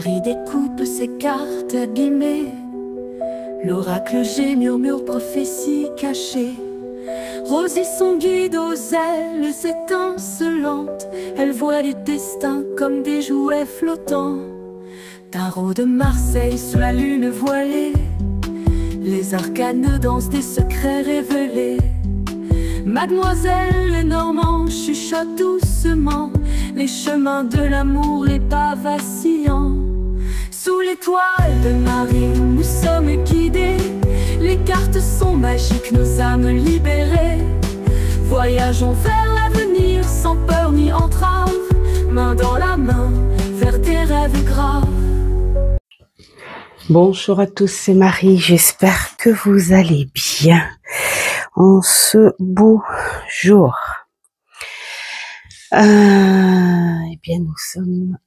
Marie découpe ses cartes abîmées. L'oracle G murmure prophétie cachée. Rosie son guide aux ailes étincelantes. Elle voit les destins comme des jouets flottants. Tarot de Marseille sous la lune voilée. Les arcanes dansent des secrets révélés. Mademoiselle Lenormand chuchote doucement les chemins de l'amour, les pas vacillants. Sous l'étoile de Marie, nous sommes guidés. Les cartes sont magiques, nos âmes libérées. Voyageons vers l'avenir sans peur ni entrave, main dans la main, vers des rêves graves. Bonjour à tous, c'est Marie, j'espère que vous allez bien en ce beau jour. Eh bien, nous sommes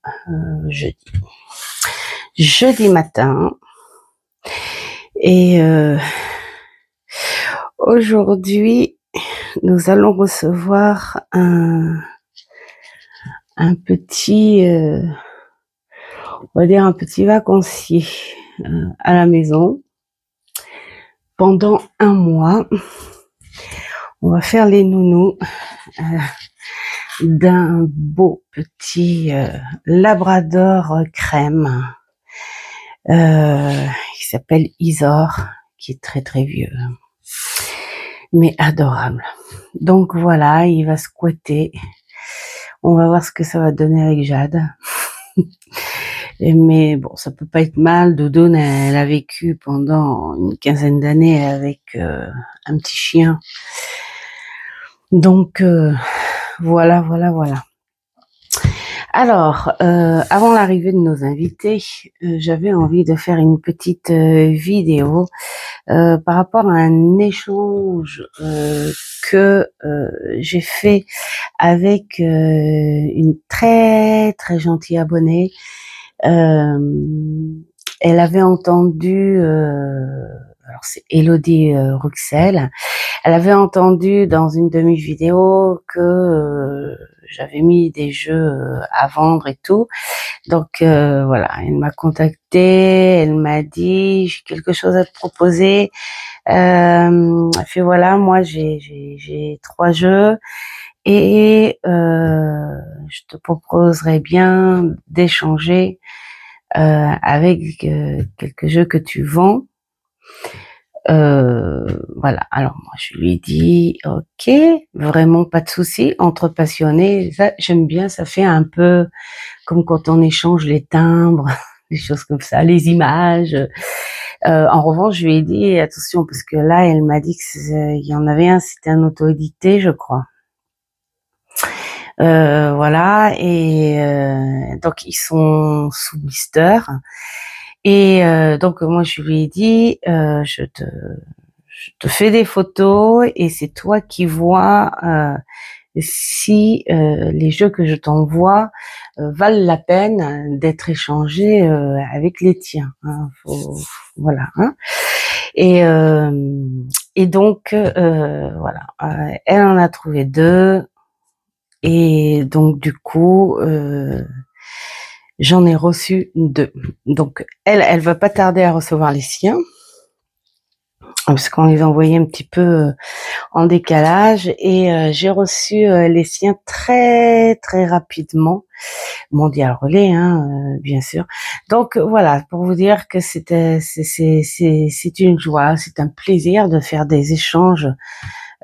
jeudi matin et aujourd'hui, nous allons recevoir un petit, on va dire un petit vacancier à la maison pendant un mois. On va faire les nounous d'un beau petit labrador crème qui s'appelle Isor, qui est très très vieux mais adorable. Donc voilà, il va squatter. On va voir ce que ça va donner avec Jade. Mais bon, ça peut pas être mal. Doudoune, elle a vécu pendant une quinzaine d'années avec un petit chien. Donc voilà. Alors, avant l'arrivée de nos invités, j'avais envie de faire une petite vidéo par rapport à un échange que j'ai fait avec une très très gentille abonnée. Elle avait entendu, alors c'est Elodie Ruxel, elle avait entendu dans une de mes vidéos que j'avais mis des jeux à vendre et tout. Donc voilà, elle m'a contactée, elle m'a dit j'ai quelque chose à te proposer. Elle fait voilà, moi j'ai 3 jeux et je te proposerais bien d'échanger avec quelques jeux que tu vends. Voilà, alors moi je lui ai dit ok, vraiment pas de souci, entre passionnés, ça j'aime bien, ça fait un peu comme quand on échange les timbres, des choses comme ça, les images. En revanche, je lui ai dit attention parce que là elle m'a dit que il y en avait un, c'était un auto-édité, je crois. Voilà, et donc ils sont sous blister. Et donc moi je lui ai dit je te fais des photos et c'est toi qui vois si les jeux que je t'envoie valent la peine d'être échangés avec les tiens. Hein, voilà. Hein. Et donc voilà, elle en a trouvé 2 et donc du coup j'en ai reçu 2. Donc elle va pas tarder à recevoir les siens parce qu'on les a envoyés un petit peu en décalage et j'ai reçu les siens très très rapidement. Mondial Relais, hein, bien sûr. Donc voilà, pour vous dire que c'est une joie, c'est un plaisir de faire des échanges.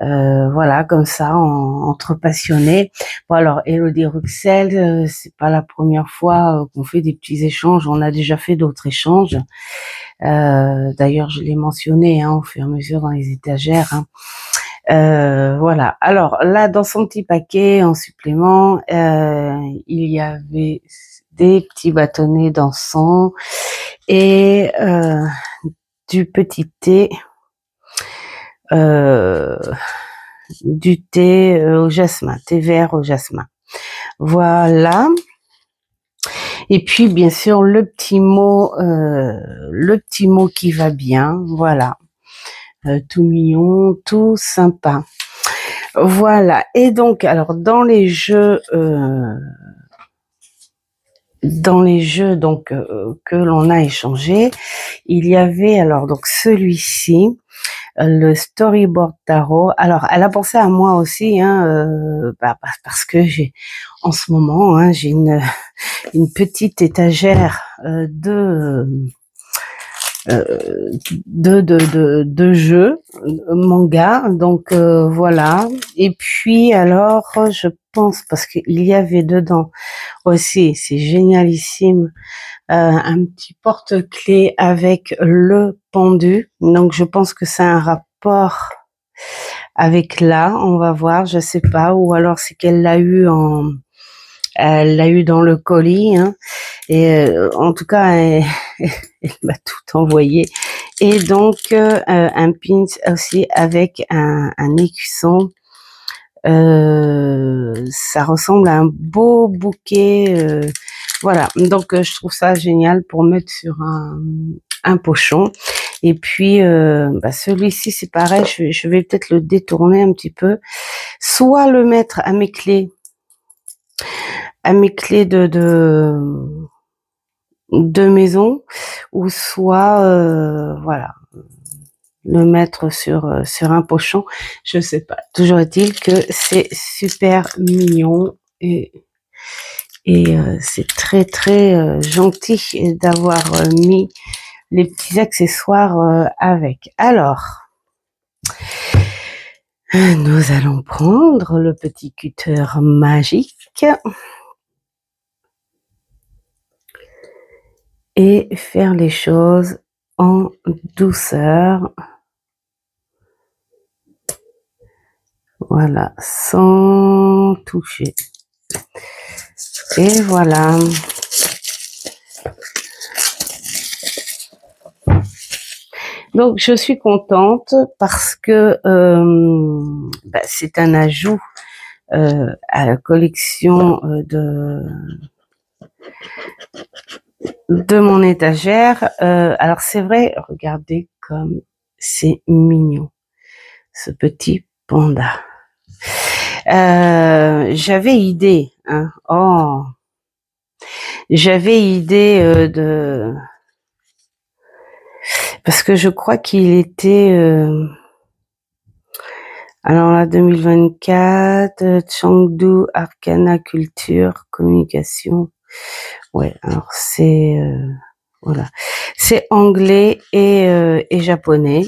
Voilà, comme ça, entre passionnés. Bon alors, Elodie Ruxel, c'est pas la première fois qu'on fait des petits échanges. On a déjà fait d'autres échanges. D'ailleurs, je l'ai mentionné au fur et à mesure dans les étagères. Hein. Voilà. Alors là, dans son petit paquet en supplément, il y avait des petits bâtonnets d'encens et du petit thé. Du thé au jasmin, thé vert au jasmin. Voilà. Et puis bien sûr le petit mot qui va bien. Voilà. Tout mignon, tout sympa. Voilà. Et donc alors dans les jeux dans les jeux donc que l'on a échangé, il y avait alors donc celui-ci, le storyboard tarot. Alors, elle a pensé à moi aussi, hein, parce que j'ai, en ce moment, hein, j'ai une petite étagère de jeux manga. Donc voilà. Et puis alors, je pense parce qu'il y avait dedans aussi, c'est génialissime, un petit porte-clés avec le pendu. Donc je pense que c'est un rapport avec là, on va voir, je sais pas, ou alors c'est qu'elle l'a eu elle l'a eu dans le colis, hein. Et en tout cas, elle m'a tout envoyé. Et donc un pin aussi avec un écusson. Ça ressemble à un beau bouquet. Voilà, donc je trouve ça génial pour mettre sur un pochon. Et puis celui-ci c'est pareil, je vais peut-être le détourner un petit peu, soit le mettre à mes clés de maison, ou soit voilà, le mettre sur un pochon, je sais pas. Toujours est-il que c'est super mignon et c'est très très gentil d'avoir mis les petits accessoires avec. Alors, nous allons prendre le petit cutter magique et faire les choses en douceur. Voilà, sans toucher. Et voilà. Donc, je suis contente parce que c'est un ajout à la collection de mon étagère. Alors, c'est vrai, regardez comme c'est mignon, ce petit panda. J'avais idée, hein, j'avais idée parce que je crois qu'il était alors là 2024 Chengdu Arcana Culture Communication. Ouais, alors c'est voilà, c'est anglais et japonais.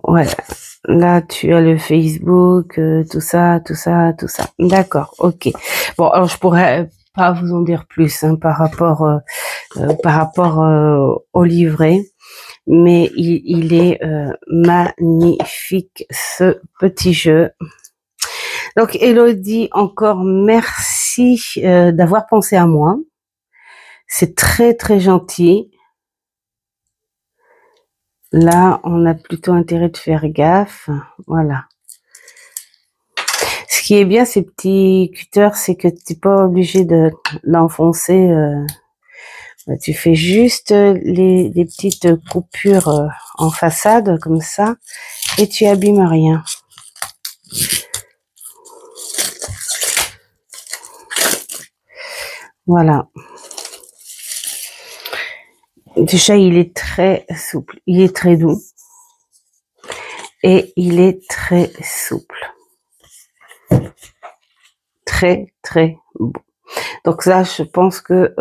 Ouais, là tu as le Facebook, tout ça. D'accord, ok. Bon, alors je pourrais pas vous en dire plus hein, par rapport au livret, mais il est magnifique ce petit jeu. Donc Elodie, encore merci d'avoir pensé à moi. C'est très très gentil. Là, on a plutôt intérêt de faire gaffe. Voilà. Ce qui est bien, ces petits cutters, c'est que tu n'es pas obligé de l'enfoncer. Tu fais juste les petites coupures en façade, comme ça, et tu abîmes rien. Voilà. Déjà, il est très souple. Il est très doux. Et il est très souple. Très, très beau. Donc là, je pense que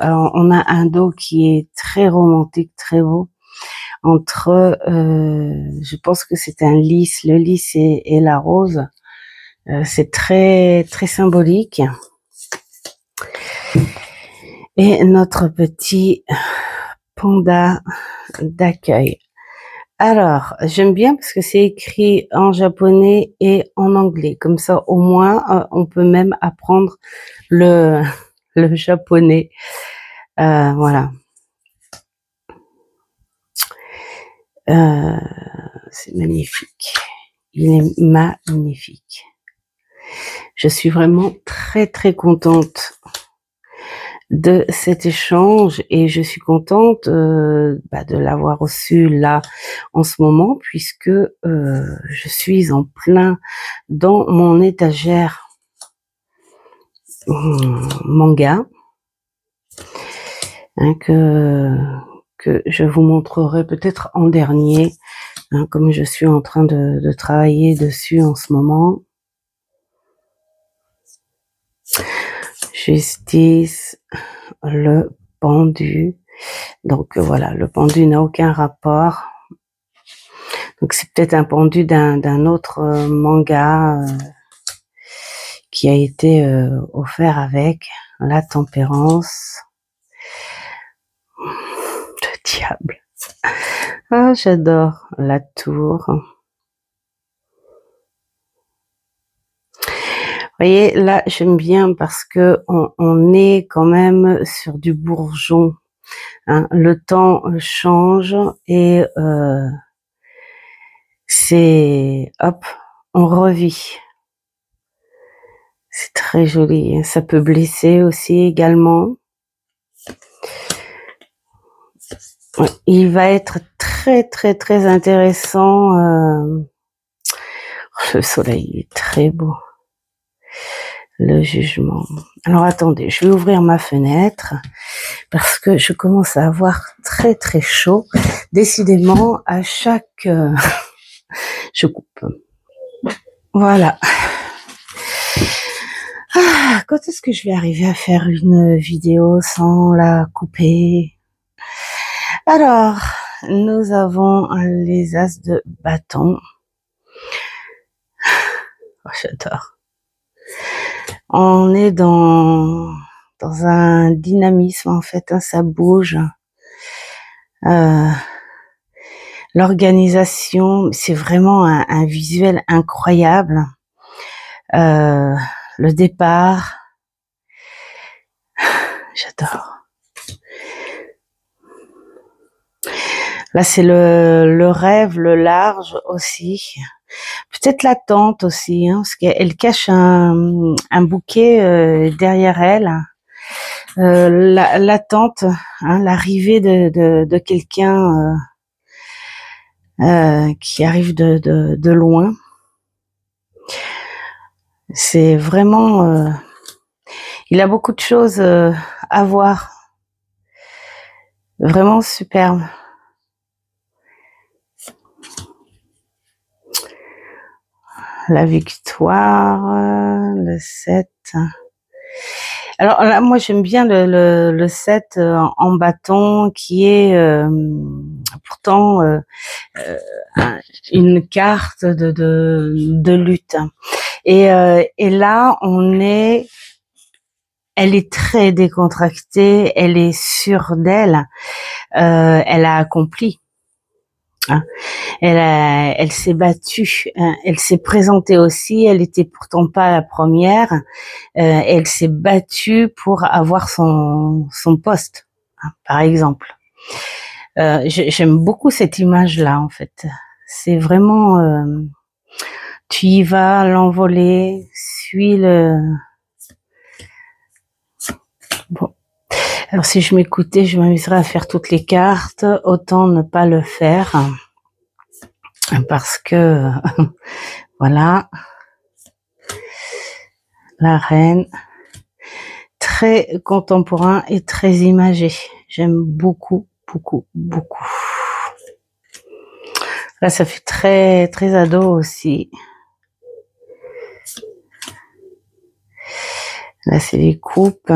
alors on a un dos qui est très romantique, très beau. Entre, je pense que c'est un lys, le lys et la rose. C'est très très symbolique. Et notre petit panda d'accueil. Alors, j'aime bien parce que c'est écrit en japonais et en anglais. Comme ça, au moins, on peut même apprendre le japonais. Voilà. C'est magnifique. Il est magnifique. Je suis vraiment très très contente de cet échange et je suis contente de l'avoir reçu là en ce moment puisque je suis en plein dans mon étagère manga hein, que je vous montrerai peut-être en dernier hein, comme je suis en train de travailler dessus en ce moment. Justice, le pendu. Donc voilà, le pendu n'a aucun rapport. Donc c'est peut-être un pendu d'un autre manga qui a été offert avec la tempérance. Le diable. Ah, j'adore la tour. Vous voyez, là, j'aime bien parce que on est quand même sur du bourgeon. Hein. Le temps change et c'est hop, on revit. C'est très joli. Ça peut blesser aussi également. Il va être très très très intéressant. Le soleil est très beau. Le jugement. Alors attendez, je vais ouvrir ma fenêtre parce que je commence à avoir très très chaud. Décidément, à chaque... je coupe. Voilà. Ah, quand est-ce que je vais arriver à faire une vidéo sans la couper? Alors, nous avons les as de bâton. Oh, j'adore. On est dans un dynamisme en fait, hein, ça bouge. L'organisation, c'est vraiment un visuel incroyable. Le départ, j'adore. Là, c'est le rêve, le large aussi. Peut-être la tente aussi, hein, parce qu'elle cache un bouquet derrière elle. La tente, hein, l'arrivée de quelqu'un qui arrive de loin. C'est vraiment... il a beaucoup de choses à voir. Vraiment superbe. La victoire, le 7. Alors là, moi j'aime bien le 7 en bâton qui est pourtant une carte de lutte. Et là, elle est très décontractée, elle est sûre d'elle, elle a accompli. Hein. Elle s'est battue, hein. Elle s'est présentée aussi, elle était pourtant pas la première, elle s'est battue pour avoir son poste, hein, par exemple. J'aime beaucoup cette image-là, en fait. C'est vraiment, tu y vas, l'envolée, suis le... Bon. Alors si je m'écoutais, je m'amuserais à faire toutes les cartes, autant ne pas le faire. Parce que, voilà, la reine, très contemporain et très imagé. J'aime beaucoup, beaucoup, beaucoup. Là, ça fait très, très ado aussi. Là, c'est les coupes.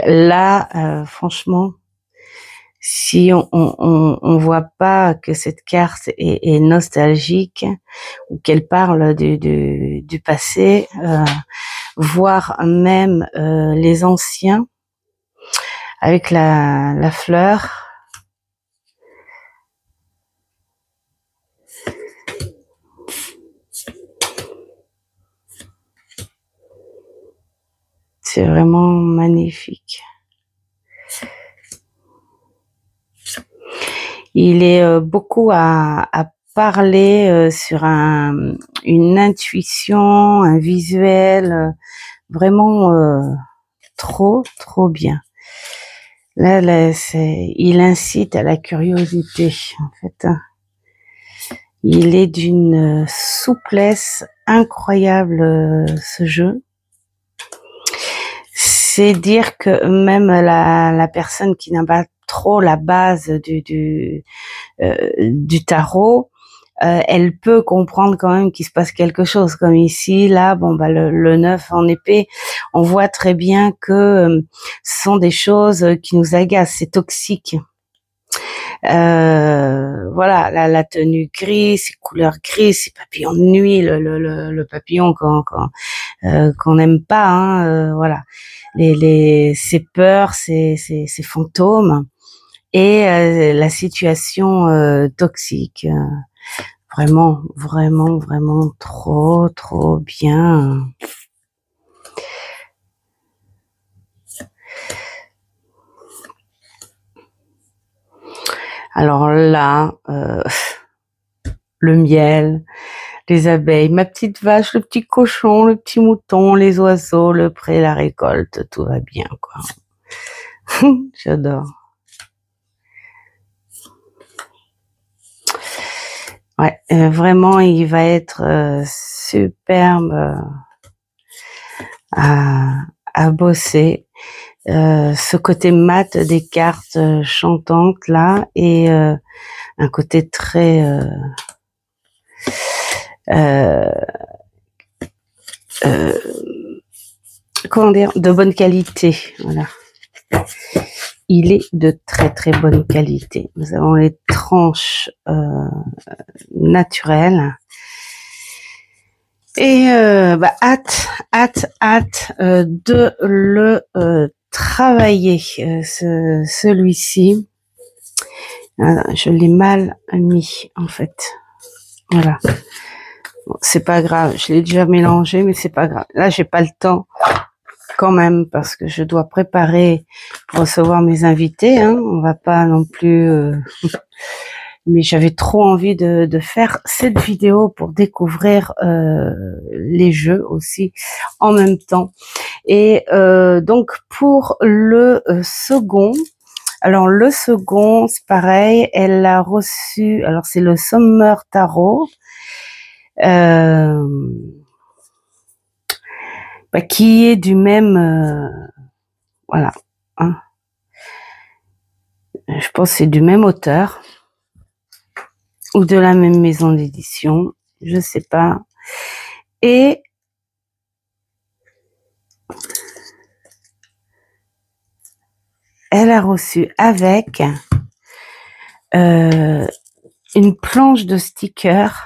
Là, franchement, si on voit pas que cette carte est nostalgique ou qu'elle parle du passé, voire même les anciens avec la fleur. C'est vraiment magnifique. Il est beaucoup à parler sur une intuition, un visuel, vraiment trop bien. Là, il incite à la curiosité, en fait. Il est d'une souplesse incroyable, ce jeu. C'est dire que même la personne qui n'a pas trop la base du tarot, elle peut comprendre quand même qu'il se passe quelque chose. Comme ici, là, bon, bah, le 9 en épée, on voit très bien que ce sont des choses qui nous agacent, c'est toxique. Voilà, la tenue grise, ces couleurs grises, ces papillons de nuit, le papillon qu'on n'aime pas, hein, voilà, ces peurs, ces fantômes et la situation toxique. Vraiment trop bien. Alors là, le miel, les abeilles, ma petite vache, le petit cochon, le petit mouton, les oiseaux, le pré, la récolte, tout va bien, quoi. J'adore. Ouais, vraiment, il va être superbe à bosser. Ce côté mat des cartes chantantes là et un côté très comment dire, de bonne qualité. Voilà. Il est de très bonne qualité. Nous avons les tranches naturelles. Et bah, hâte de le travailler, celui-ci. Je l'ai mal mis, en fait. Voilà. Bon, c'est pas grave, je l'ai déjà mélangé, mais c'est pas grave. Là, j'ai pas le temps quand même parce que je dois préparer pour recevoir mes invités. Hein. On va pas non plus... mais j'avais trop envie de faire cette vidéo pour découvrir les jeux aussi en même temps. Et donc pour le second, alors le second, c'est pareil, elle a reçu, alors c'est le Summer Tarot, bah, qui est du même, voilà, hein. Je pense que c'est du même auteur ou de la même maison d'édition, je sais pas. Et elle a reçu avec une planche de stickers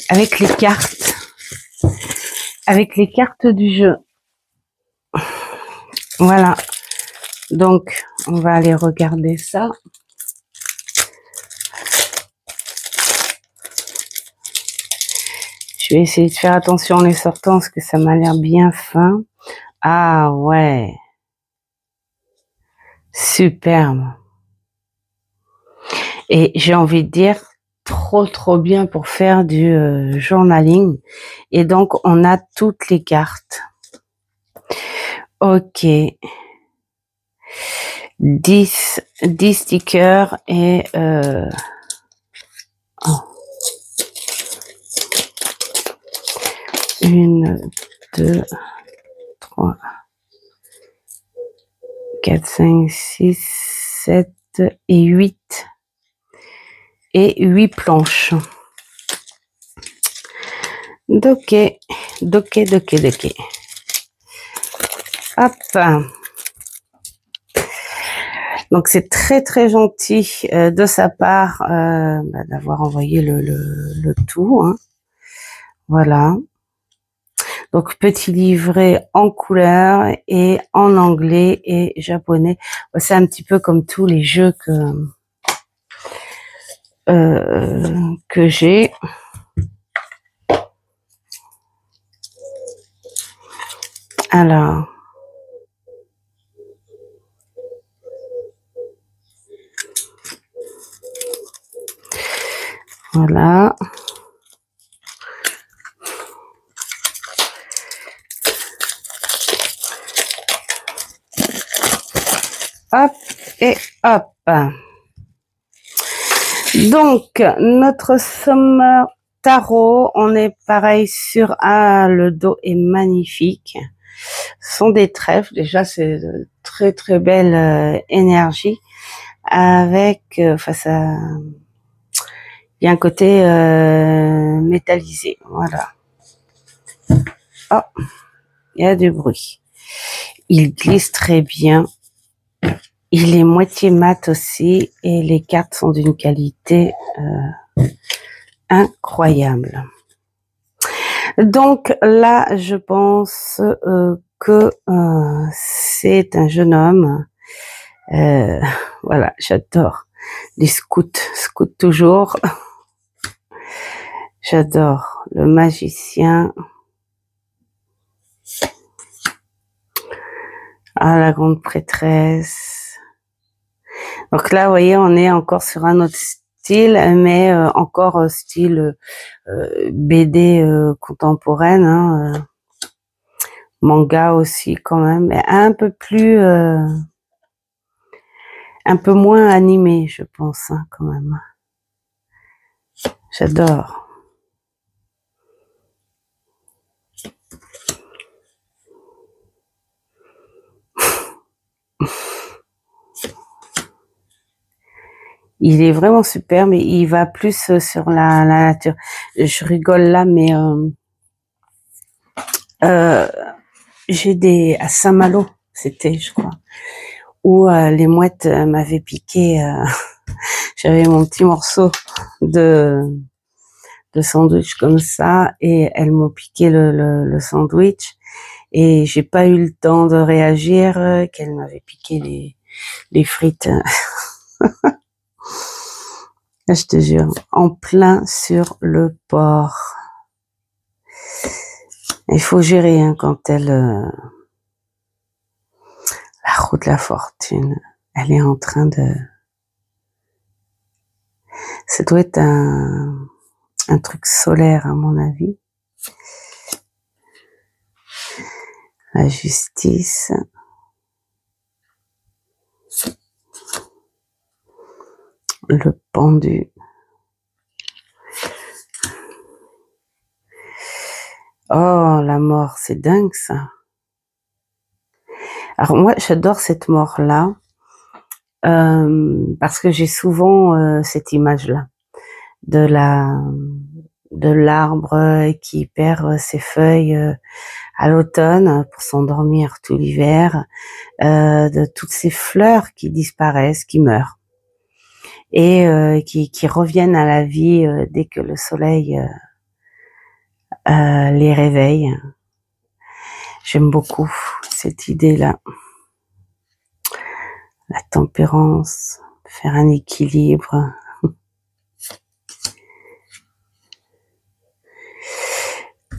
avec les cartes du jeu. Voilà. Donc, on va aller regarder ça. Je vais essayer de faire attention en les sortant parce que ça m'a l'air bien fin. Ah ouais. Superbe. Et j'ai envie de dire trop bien pour faire du journaling. Et donc, on a toutes les cartes. Ok. 10 stickers et... Oh. 1, 2, 3, 4, 5, 6, 7 et 8. Et 8 planches. Doké. Hop. Donc c'est très gentil de sa part d'avoir envoyé le tout. Hein. Voilà. Donc petit livret en couleur et en anglais et japonais. C'est un petit peu comme tous les jeux que j'ai. Alors, Voilà. Hop et hop. Donc, notre somme tarot, on est pareil sur le dos est magnifique. Ce sont des trèfles, déjà c'est de très très belle énergie avec, ça, il y a un côté métallisé, voilà. Oh, il y a du bruit. Il glisse très bien. Il est moitié mat aussi et les cartes sont d'une qualité incroyable. Donc là, je pense que c'est un jeune homme. Voilà, j'adore les scouts toujours. J'adore le magicien. Ah, la grande prêtresse. Donc là, vous voyez, on est encore sur un autre style, mais encore style BD contemporaine, hein, manga aussi quand même, mais un peu plus, un peu moins animé, je pense, hein, quand même. J'adore. Il est vraiment super, mais il va plus sur la nature. Je rigole là, mais j'ai à Saint-Malo, c'était, je crois, où les mouettes m'avaient piqué. J'avais mon petit morceau de sandwich comme ça, et elles m'ont piqué le sandwich, et j'ai pas eu le temps de réagir qu'elles m'avaient piqué les frites. Je te jure, en plein sur le port. Il faut gérer hein, quand la roue de la fortune, elle est en train de... Ça doit être un truc solaire à mon avis. La justice. Le pendu. Oh, la mort, c'est dingue ça. Alors moi, j'adore cette mort-là, parce que j'ai souvent cette image-là de l'arbre qui perd ses feuilles à l'automne pour s'endormir tout l'hiver, de toutes ces fleurs qui disparaissent, qui meurent, et qui reviennent à la vie dès que le soleil les réveille. J'aime beaucoup cette idée-là. La tempérance, faire un équilibre.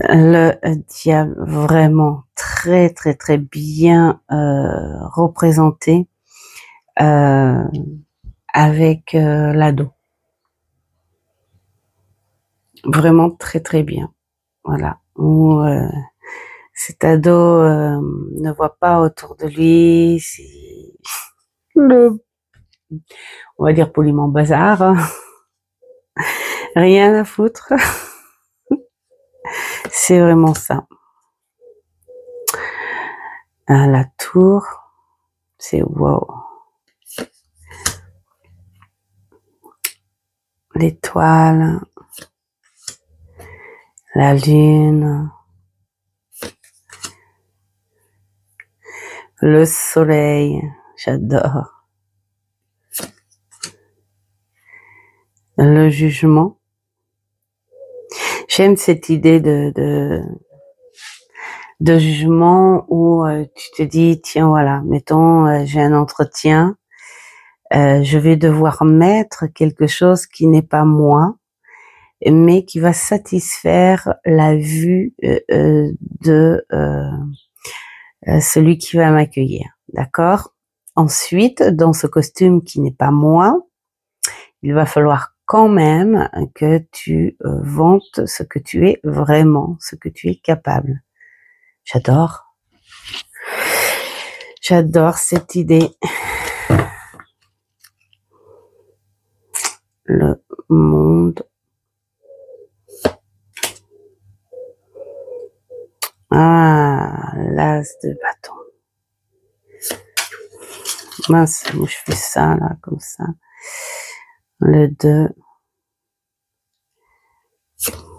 Le diable vraiment très très très bien représenté avec l'ado. Vraiment très très bien. Voilà. Où cet ado ne voit pas autour de lui, c'est le, on va dire poliment bazar, hein. Rien à foutre. C'est vraiment ça. La tour, c'est wow. L'étoile, la lune, le soleil, j'adore. Le jugement. J'aime cette idée de jugement où tu te dis, tiens, voilà, mettons, j'ai un entretien, je vais devoir mettre quelque chose qui n'est pas moi, mais qui va satisfaire la vue de celui qui va m'accueillir, d'accord? Ensuite, dans ce costume qui n'est pas moi, il va falloir quand même que tu vantes ce que tu es vraiment, ce que tu es capable. J'adore. J'adore cette idée. Le monde. Ah, l'as de bâton. Mince, moi je fais ça là, comme ça. Le 2.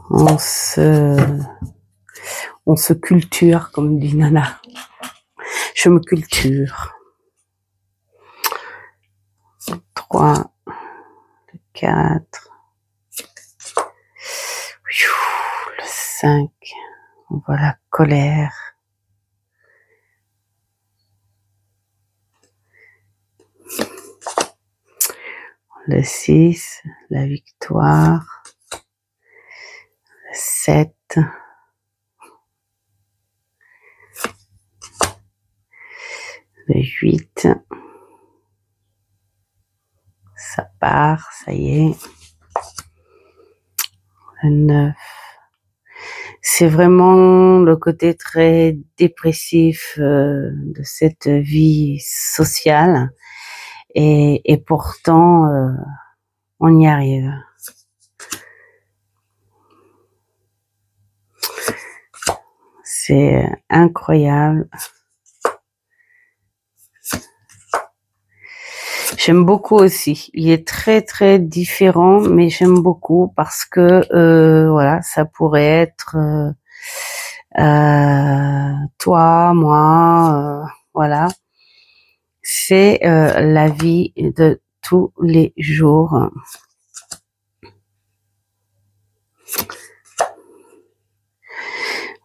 On se culture, comme dit Nana. Je me culture. 3, 4, le 5, on voit la colère. Le 6, la victoire. Le 7, le 8, ça part, ça y est. Le 9, c'est vraiment le côté très dépressif de cette vie sociale et pourtant on y arrive. C'est incroyable. J'aime beaucoup aussi. Il est très très différent, mais j'aime beaucoup parce que voilà, ça pourrait être toi, moi, voilà. C'est la vie de tous les jours.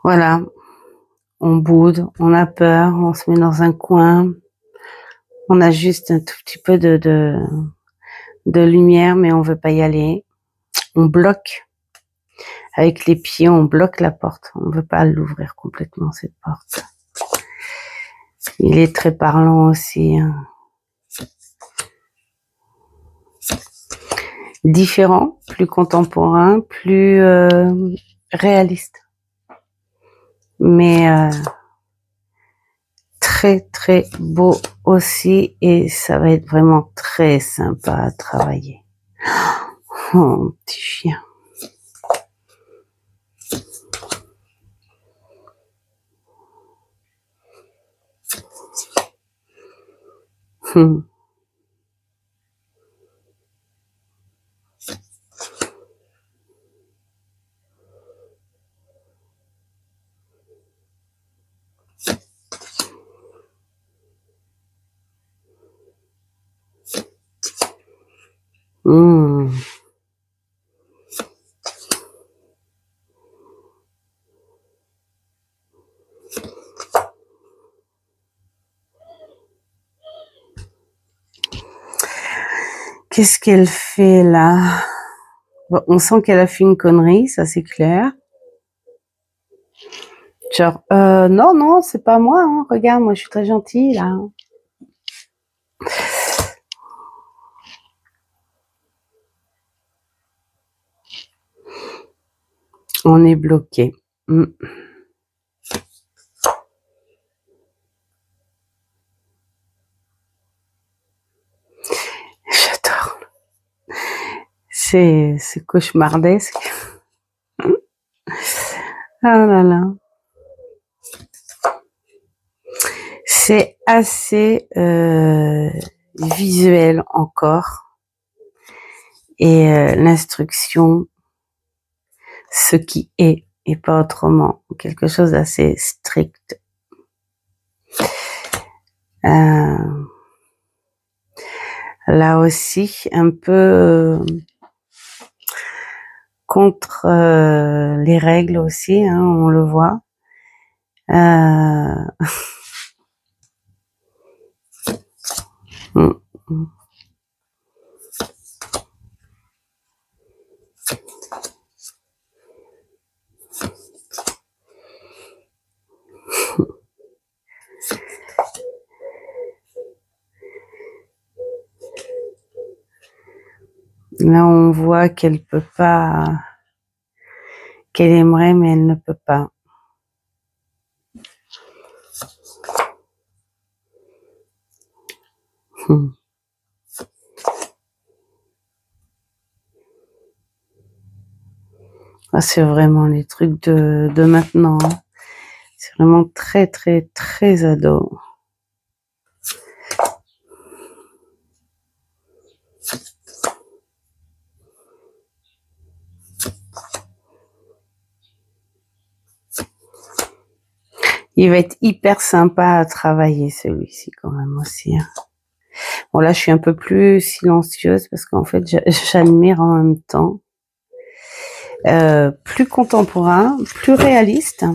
Voilà, on boude, on a peur, on se met dans un coin, on a juste un tout petit peu de lumière, mais on veut pas y aller. On bloque. Avec les pieds, on bloque la porte. On ne veut pas l'ouvrir complètement, cette porte. Il est très parlant aussi. Hein. Différent, plus contemporain, plus réaliste. Mais très très beau aussi et ça va être vraiment très sympa à travailler. Oh, petit chien. Hum. Hum. Qu'est-ce qu'elle fait là? Bon, on sent qu'elle a fait une connerie, ça c'est clair. Genre, non, non, c'est pas moi, hein. Regarde, moi je suis très gentille là. On est bloqué. J'adore. C'est cauchemardesque. Ah là là. C'est assez visuel encore. Et l'instruction, ce qui est, et pas autrement. Quelque chose d'assez strict. Là aussi, un peu contre les règles aussi, hein, on le voit. Là, on voit qu'elle peut pas, qu'elle aimerait, mais elle ne peut pas. Ah, c'est vraiment les trucs de maintenant. Hein. C'est vraiment très, très, très ado. Il va être hyper sympa à travailler, celui-ci, quand même, aussi. Hein. Bon, là, je suis un peu plus silencieuse parce qu'en fait, j'admire en même temps. Plus contemporain, plus réaliste.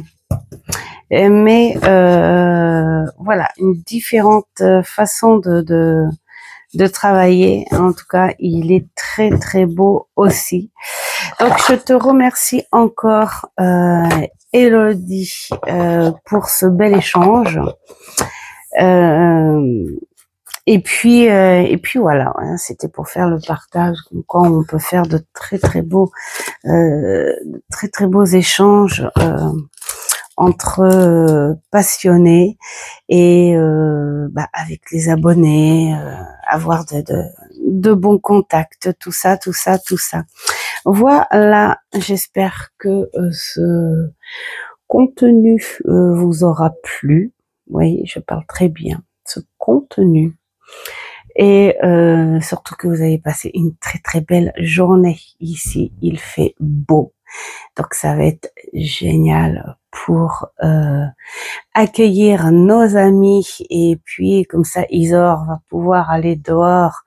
Mais voilà, une différente façon de travailler. En tout cas, il est très, très beau aussi. Donc, je te remercie encore, Elodie, pour ce bel échange. Et puis voilà, hein, c'était pour faire le partage. Quand on peut faire de très très beaux échanges entre passionnés et avec les abonnés, avoir de bons contacts, tout ça. Voilà, j'espère que ce contenu vous aura plu. Oui, je parle très bien. Ce contenu. Et surtout que vous avez passé une très très belle journée ici. Il fait beau. Donc ça va être génial pour accueillir nos amis. Et puis comme ça, Isor va pouvoir aller dehors,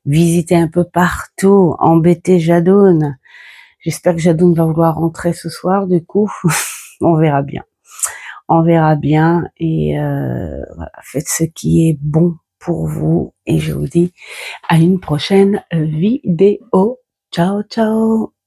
visiter un peu partout, embêter Jadoun. J'espère que Jadoun va vouloir rentrer ce soir, du coup. On verra bien. On verra bien. Et voilà, faites ce qui est bon pour vous. Et je vous dis à une prochaine vidéo. Ciao, ciao.